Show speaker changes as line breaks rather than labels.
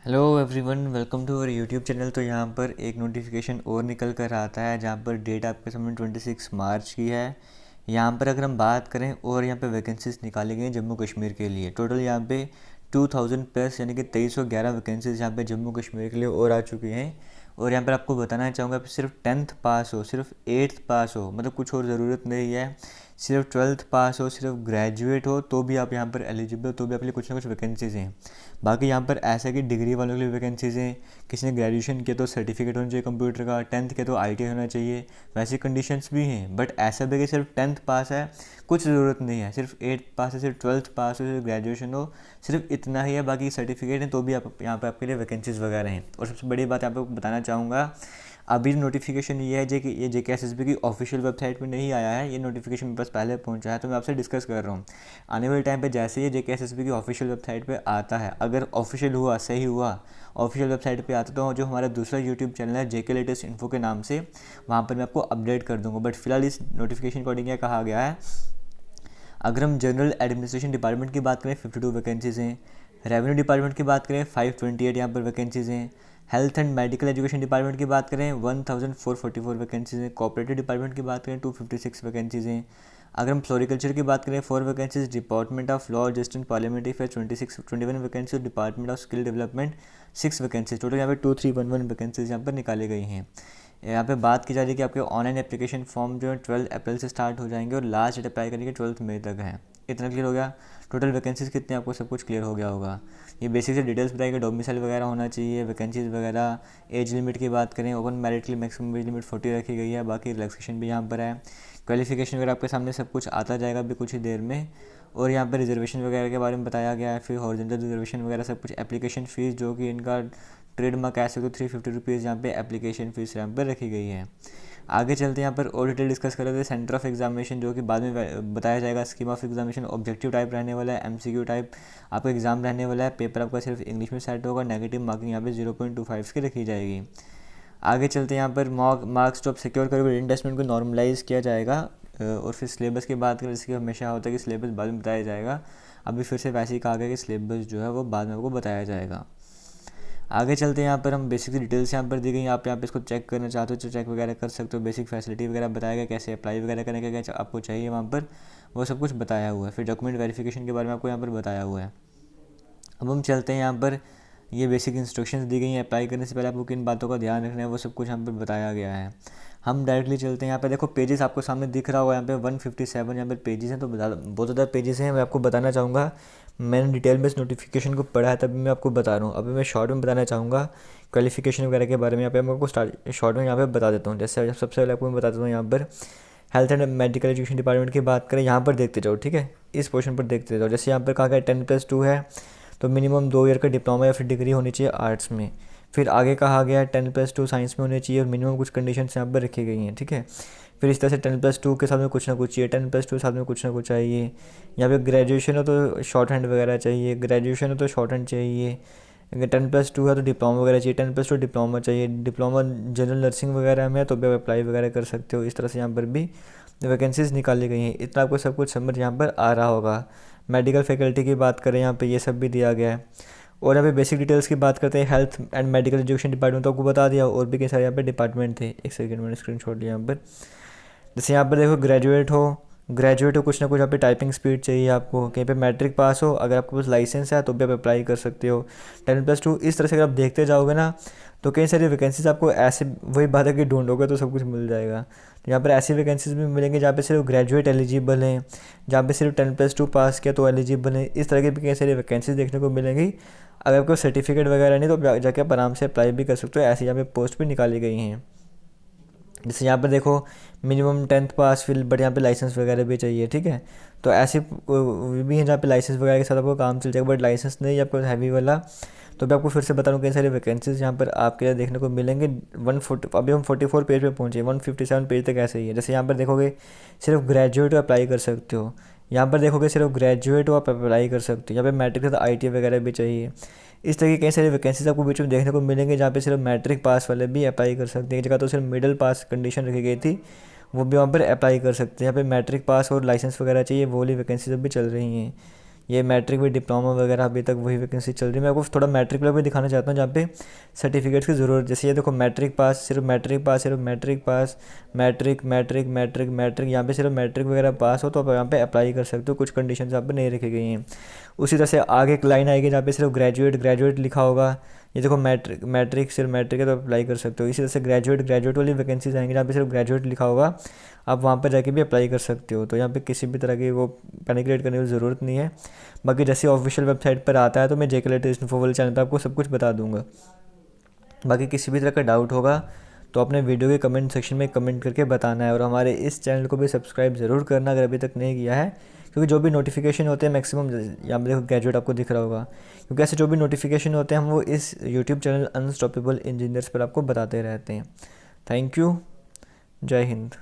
Hello everyone, welcome to our YouTube channel. तो यहाँ पर एक नोटिफिकेशन और निकल कर आता है जहाँ पर डेट आपके सामने 26 मार्च की है। यहाँ पर अगर हम बात करें और यहाँ पे वैकेंसीज निकाली गई हैं जम्मू कश्मीर के लिए। टोटल यहाँ पे 2000 प्लस यानी कि 2311 वैकेंसीज यहाँ पे जम्मू कश्मीर के लिए और आ चुकी हैं। और यहाँ पर आपको बताना चाहूँगा सिर्फ 10th पास हो, सिर्फ 8th पास हो, मतलब कुछ और ज़रूरत नहीं है। सिर्फ 12th पास हो, सिर्फ ग्रेजुएट हो तो भी आप यहाँ पर एलिजिबल हो, तो भी आपके लिए कुछ ना कुछ वैकेंसीज़ हैं। बाकी यहाँ पर ऐसा कि डिग्री वालों के लिए वैकेंसीज़ हैं। किसी ने ग्रेजुएशन किया तो सर्टिफिकेट होना चाहिए कंप्यूटर का, 10th के तो ITI होना चाहिए, वैसी कंडीशंस भी हैं। बट ऐसा भी कि सिर्फ 10th पास है, कुछ ज़रूरत नहीं है। सिर्फ 8th पास है, सिर्फ 12th पास हो, सिर्फ ग्रेजुएशन हो, सिर्फ इतना ही है। बाकी सर्टिफिकेट हैं तो भी आप यहाँ पर आपके लिए वैकेंसीज़ वगैरह हैं। और सबसे बड़ी बात यहाँ पर बताना चाहूँगा, अभी नोटिफिकेशन ये है कि ये JKSSB की ऑफिशियल वेबसाइट पे नहीं आया है। ये नोटिफिकेशन मेरे पास पहले पहुंचा है, तो मैं आपसे डिस्कस कर रहा हूँ। आने वाले टाइम पे जैसे ये JKSSB की ऑफिशियल वेबसाइट पे आता है, अगर ऑफिशियल हुआ, सही हुआ, ऑफिशियल वेबसाइट पे आता, तो जो हमारा दूसरा यूट्यूब चैनल है JK लेटेस्ट इन्फो के नाम से, वहाँ पर मैं आपको अपडेट कर दूँगा। बट फिलहाल इस नोटिफिकेशन अकॉर्डिंग क्या कहा गया है, अगर हम जनरल एडमिनिस्ट्रेशन डिपार्टमेंट की बात करें 52 वैकेंसीज़ हैं। रेवेन्यू डिपार्टमेंट की बात करें 528 यहाँ पर वैकेंसीज़ हैं। Health and medical education department की बात करें 1444 वैकेंसीज़ हैं। कोऑपरेटिव डिपार्टमेंट की बात करें 256 वैकेंसीज़ हैं। अगर हम फ्लोरिकल्चर की बात करें 4 vacancies. Department of law justice and parliamentary affairs 21 vacancy. Department of skill development 6 vacancies. Total यहाँ पे 2311 वैकेंसीज यहाँ पर निकाली गई हैं। यहाँ पे बात की जा रही है कि आपके ऑनलाइन एप्लीकेशन फॉर्म जो है 12 अप्रैल से स्टार्ट हो जाएंगे और लास्ट डेट अप्लाई करने की 12 मई तक है। इतना क्लियर हो गया। टोटल वैकेंसीज कितने आपको सब कुछ क्लियर हो गया होगा। ये बेसिक से डिटेल्स बताएगा, डोमिसाइल वगैरह होना चाहिए, वैकेंसीज वगैरह। एज लिमिट की बात करें, ओपन मेरिट के लिए मैक्सिमम एज लिमिट 40 रखी गई है। बाकी रिलैक्सेशन भी यहाँ पर है। क्वालिफिकेशन वगैरह आपके सामने सब कुछ आता जाएगा अभी कुछ ही देर में। और यहाँ पर रिजर्वेशन वगैरह के बारे में बताया गया है, फिर हॉरिजॉन्टल रिजर्वेशन वगैरह सब कुछ। एप्लीकेशन फ़ीस जो कि इनका ट्रेडमार्क कह सकते हो 350 यहाँ पे एप्लीकेशन फ़ीस यहाँ पर रखी गई है। आगे चलते हैं यहाँ पर और डिटेल डिस्कस कर रहे थे। सेंटर ऑफ एग्जामिनेशन जो कि बाद में बताया जाएगा। Scheme of examination objective type रहने वाला है, MCQ टाइप आपका एग्जाम रहने वाला है। पेपर आपका सिर्फ इंग्लिश में सेट होगा। नेगेटिव मार्किंग यहाँ पे 0.25 की रखी जाएगी। आगे चलते हैं यहाँ पर मार्क्स जो आप सिक्योर करोगे इन्वेस्टमेंट को नॉर्मलाइज किया जाएगा। और फिर सिलेबस की बात करें, इसकी हमेशा होता है कि सिलेबस बाद में बताया जाएगा। अभी फिर से वैसे ही कहा गया कि सिलेबस जो है वो बाद में आपको बताया जाएगा। आगे चलते हैं यहाँ पर हम बेसिक डिटेल्स यहाँ पर दी गई। आप यहाँ पे इसको चेक करना चाहते हो तो चेक वगैरह कर सकते हो। बेसिक फैसिलिटी वगैरह बताया गया, कैसे अप्लाई वगैरह करने का क्या आपको चाहिए वहाँ पर, वो सब कुछ बताया हुआ है। फिर डॉक्यूमेंट वेरिफिकेशन के बारे में आपको यहाँ पर बताया हुआ है। अब हम चलते हैं यहाँ पर, ये बेसिक इंस्ट्रक्शंस दी गई हैं। अप्लाई करने से पहले आपको किन बातों का ध्यान रखना है वो सब कुछ यहाँ पर बताया गया है। हम डायरेक्टली चलते हैं यहाँ पे। देखो पेजेस आपको सामने दिख रहा होगा, यहाँ पे 157 यहाँ पर पेजेस हैं। तो बहुत ज़्यादा पेजेस हैं। मैं आपको बताना चाहूँगा, मैंने डिटेल में इस नोटिफिकेशन को पढ़ा है तभी मैं आपको बता रहा हूँ। अभी मैं शॉर्ट में बताना चाहूँगा क्वालिफिकेशन वगैरह के बारे में। यहाँ पे मैं आपको स्टार्ट शॉर्ट में यहाँ पे बता देता हूँ। जैसे सबसे पहले आपको मैं बता देता हूँ यहाँ पर health and medical education department की बात करें, यहाँ पर देखते जाओ, ठीक है। इस पोर्शन पर देखते जाओ। जैसे यहाँ पर कहा गया 10+2 है तो मिनिमम 2 ईयर का डिप्लोमा या फिर डिग्री होनी चाहिए आर्ट्स में। फिर आगे कहा गया है 10+2 साइंस में होनी चाहिए और मिनिमम कुछ कंडीशंस यहाँ पर रखी गई हैं, ठीक है। फिर इस तरह से 10+2 के साथ में कुछ ना कुछ चाहिए, 10+2 के साथ में कुछ ना कुछ चाहिए। यहाँ पे ग्रेजुएशन हो तो शॉर्ट हैंड वगैरह चाहिए, ग्रेजुएशन हो तो शॉर्ट हैंड चाहिए। अगर 10+2 है तो डिप्लोमा वगैरह चाहिए, 10+2 डिप्लोमा चाहिए। डिप्लोमा जनरल नर्सिंग वगैरह में तो भी आप अप्लाई वगैरह कर सकते हो। इस तरह से यहाँ पर भी वैकेंसीज़ निकाली गई हैं। इतना आपको सब कुछ समझ यहाँ पर आ रहा होगा। मेडिकल फैकल्टी की बात करें, यहाँ पे ये सब भी दिया गया है। और यहाँ पे बेसिक डिटेल्स की बात करते हैं। Health and medical education department तो आपको बता दिया, और भी कई सारे यहाँ पे डिपार्टमेंट थे। एक सेकंड मैंने स्क्रीनशॉट लिया यहाँ पर। जैसे यहाँ पर देखो ग्रेजुएट हो कुछ ना कुछ यहाँ पे टाइपिंग स्पीड चाहिए आपको। कहीं पे मैट्रिक पास हो, अगर आपके पास लाइसेंस है तो भी आप अप्लाई कर सकते हो। 10+2 इस तरह से अगर आप देखते जाओगे ना तो कई सारी वैकेंसीज आपको ऐसे, वही बात है कि ढूंढोगे तो सब कुछ मिल जाएगा। तो यहाँ पर ऐसी वैकेंसीज भी मिलेंगे जहाँ पे सिर्फ ग्रेजुएट एलिजिबल हैं, जहाँ पे सिर्फ 10+2 पास किया तो एलिजिबल है। इस तरह की भी कई सारी वैकेंसीज देखने को मिलेंगी। अगर आपको सर्टिफिकेट वगैरह नहीं तो जाके आप आराम से अप्लाई भी कर सकते हो। ऐसी यहाँ पे पोस्ट भी निकाली गई हैं। जैसे यहाँ पर देखो मिनिमम 10th पास, फिर बट यहाँ पे लाइसेंस वगैरह भी चाहिए, ठीक है। तो ऐसे भी हैं जहाँ पे लाइसेंस वगैरह के साथ आपको काम चल जाएगा। बट लाइसेंस नहीं आपको हैवी वाला, तो मैं आपको फिर से बता रहा हूँ कई सारी वैकेंसीज यहाँ पर आपके लिए देखने को मिलेंगे। 140 अभी हम 44 पेज पे पहुँचे, 157 पेज तक ऐसे ही है। जैसे यहाँ पर देखोगे सिर्फ ग्रेजुएट अप्लाई कर सकते हो। यहाँ पर देखोगे सिर्फ ग्रेजुएट हो आप अप्लाई कर सकते हो। यहाँ पे मैट्रिक के साथ ITI वगैरह भी चाहिए। इस तरह की कई सारी वैकेंसीज आपको बीच में देखने को मिलेंगे जहाँ पे सिर्फ मैट्रिक पास वाले भी अप्लाई कर सकते हैं। एक जगह तो सिर्फ मिडिल पास कंडीशन रखी गई थी, वो भी वहाँ पर अप्लाई कर सकते हैं। यहाँ पे मैट्रिक पास और लाइसेंस वगैरह चाहिए, वो वाली वैकेंसीज भी चल रही हैं। ये मैट्रिक भी, डिप्लोमा वगैरह अभी तक वही वैकेंसी चल रही है। मैं आपको थोड़ा मैट्रिक वाला भी दिखाना चाहता हूँ जहाँ पे सर्टिफिकेट्स की ज़रूरत, जैसे ये देखो मैट्रिक पास, सिर्फ मैट्रिक पास, सिर्फ matric pass, matric matric matric matric, यहाँ पे सिर्फ मैट्रिक वगैरह पास हो तो आप यहाँ पे अप्लाई कर सकते हो। कुछ कंडीशन यहाँ पे नहीं रखी गई हैं। उसी तरह से आगे एक लाइन आएगी जहाँ पे सिर्फ ग्रेजुएट ग्रेजुएट लिखा होगा। ये देखो मैट्रिक मैट्रिक सिर्फ मैट्रिक है तो अप्लाई कर सकते हो। इसी तरह से ग्रेजुएट ग्रेजुएट वाली वैकेंसीज आएंगी जहाँ पे सिर्फ ग्रेजुएट लिखा होगा, आप वहाँ पर जाके भी अप्लाई कर सकते हो। तो यहाँ पे किसी भी तरह की वो पैनिक क्रिएट करने की ज़रूरत नहीं है। बाकी जैसे ऑफिशियल वेबसाइट पर आता है तो मैं जेके लेटेस्ट इन्फो वाले चैनल पर आपको सब कुछ बता दूंगा। बाकी किसी भी तरह का डाउट होगा तो अपने वीडियो के कमेंट सेक्शन में कमेंट करके बताना है, और हमारे इस चैनल को भी सब्सक्राइब ज़रूर करना अगर अभी तक नहीं किया है, क्योंकि जो भी नोटिफिकेशन होते हैं मैक्सिमम, यहाँ पे देखो ग्रेजुएट आपको दिख रहा होगा, क्योंकि ऐसे जो भी नोटिफिकेशन होते हैं हम वो इस यूट्यूब चैनल अनस्टॉपेबल इंजीनियर्स पर आपको बताते रहते हैं। Thank you. जय हिंद।